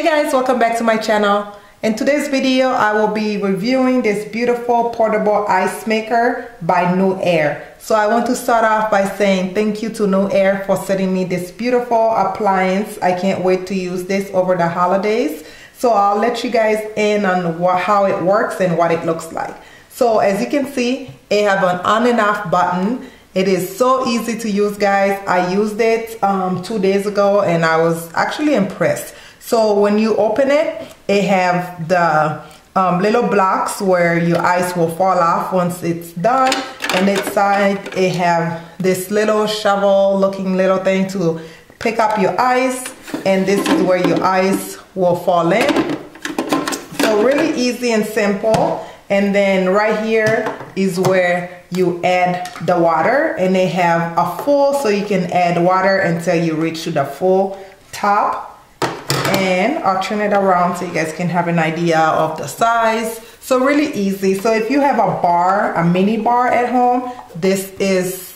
guys, welcome back to my channel. In today's video I will be reviewing this beautiful portable ice maker by NewAir. So I want to start off by saying thank you to NewAir for sending me this beautiful appliance. I can't wait to use this over the holidays. So I'll let you guys in on how it works and what it looks like. So as you can see, it have an on and off button. It is so easy to use, guys. I used it 2 days ago and I was actually impressed. So when you open it, it have the little blocks where your ice will fall off once it's done. And inside it have this little shovel looking little thing to pick up your ice. And this is where your ice will fall in. So really easy and simple. And then right here is where you add the water, and they have a full, so you can add water until you reach to the full top. And I'll turn it around so you guys can have an idea of the size. So really easy. So if you have a bar, a mini bar at home, this is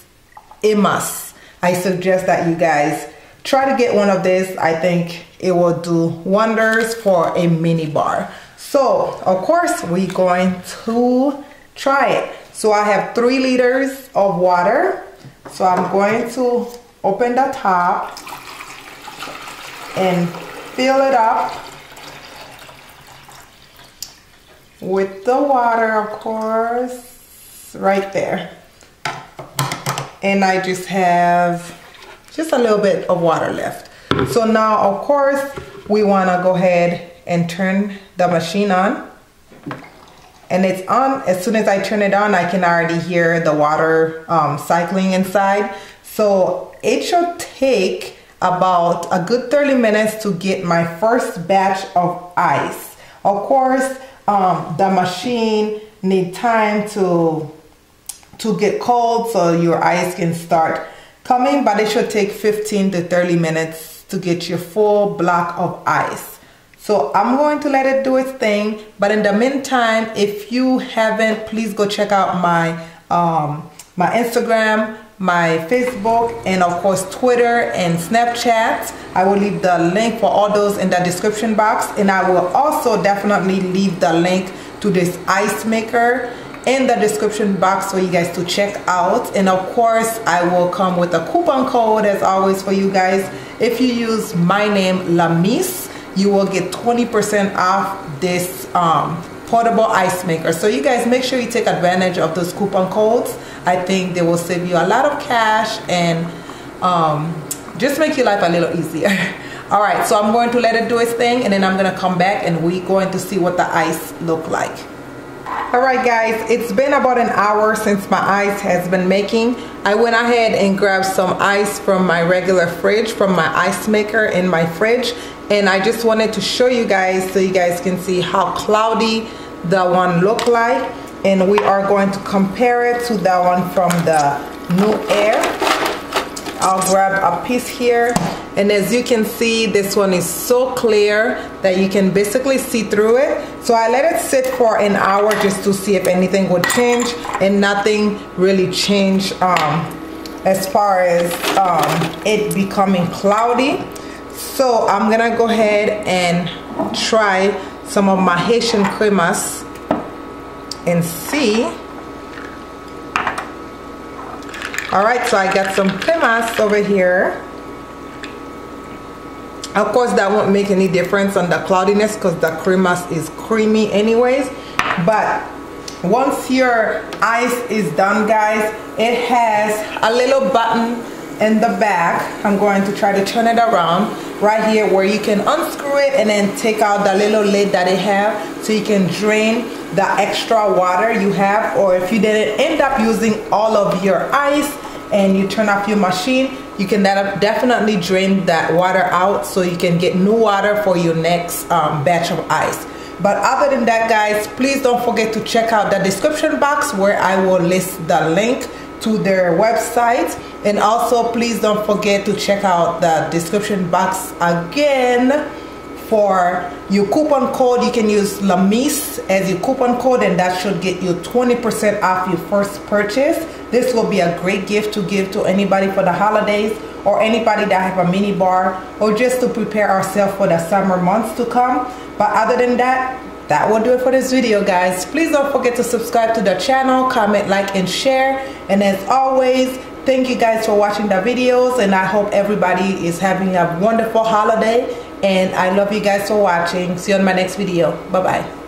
a must. I suggest that you guys try to get one of this. I think it will do wonders for a mini bar. So of course we're going to try it. So I have 3 liters of water. So I'm going to open the top and fill it up with the water, of course, right there. And I just have just a little bit of water left. So now, of course, we want to go ahead and turn the machine on. And it's on. As soon as I turn it on, I can already hear the water cycling inside. So it should take about a good 30 minutes to get my first batch of ice. Of course, the machine needs time to get cold so your ice can start coming, but it should take 15 to 30 minutes to get your full block of ice. So I'm going to let it do its thing, but in the meantime, if you haven't, please go check out my my Instagram, my Facebook, and of course Twitter and Snapchat. I will leave the link for all those in the description box, and I will also definitely leave the link to this ice maker in the description box for you guys to check out. And of course I will come with a coupon code as always for you guys. If you use my name Lamise, you will get 20% off this portable ice maker. So you guys make sure you take advantage of those coupon codes. I think they will save you a lot of cash and just make your life a little easier. All right, so I'm going to let it do its thing, and then I'm gonna come back and we're going to see what the ice look like. All right guys, it's been about an hour since my ice has been making. I went ahead and grabbed some ice from my regular fridge, from my ice maker in my fridge, and I just wanted to show you guys so you guys can see how cloudy the one look like. And we are going to compare it to the one from the NewAir. I'll grab a piece here, and as you can see, this one is so clear that you can basically see through it. So I let it sit for an hour just to see if anything would change, and nothing really changed as far as it becoming cloudy. So I'm gonna go ahead and try some of my Haitian cremas and see. All right, so I got some cremas over here. Of course, that won't make any difference on the cloudiness because the cremas is creamy anyways. But once your ice is done, guys, it has a little button in the back. I'm going to try to turn it around right here where you can unscrew it and then take out the little lid that it have so you can drain the extra water you have. Or if you didn't end up using all of your ice and you turn off your machine, you can definitely drain that water out so you can get new water for your next batch of ice. But other than that, guys, please don't forget to check out the description box where I will list the link to their website. And also please don't forget to check out the description box again for your coupon code, you can use Lamise as your coupon code, and that should get you 20% off your first purchase. This will be a great gift to give to anybody for the holidays, or anybody that have a mini bar, or just to prepare ourselves for the summer months to come. But other than that, that will do it for this video, guys. Please don't forget to subscribe to the channel, comment, like, and share. And as always, thank you guys for watching the videos, and I hope everybody is having a wonderful holiday. And I love you guys for watching. See you on my next video. Bye bye.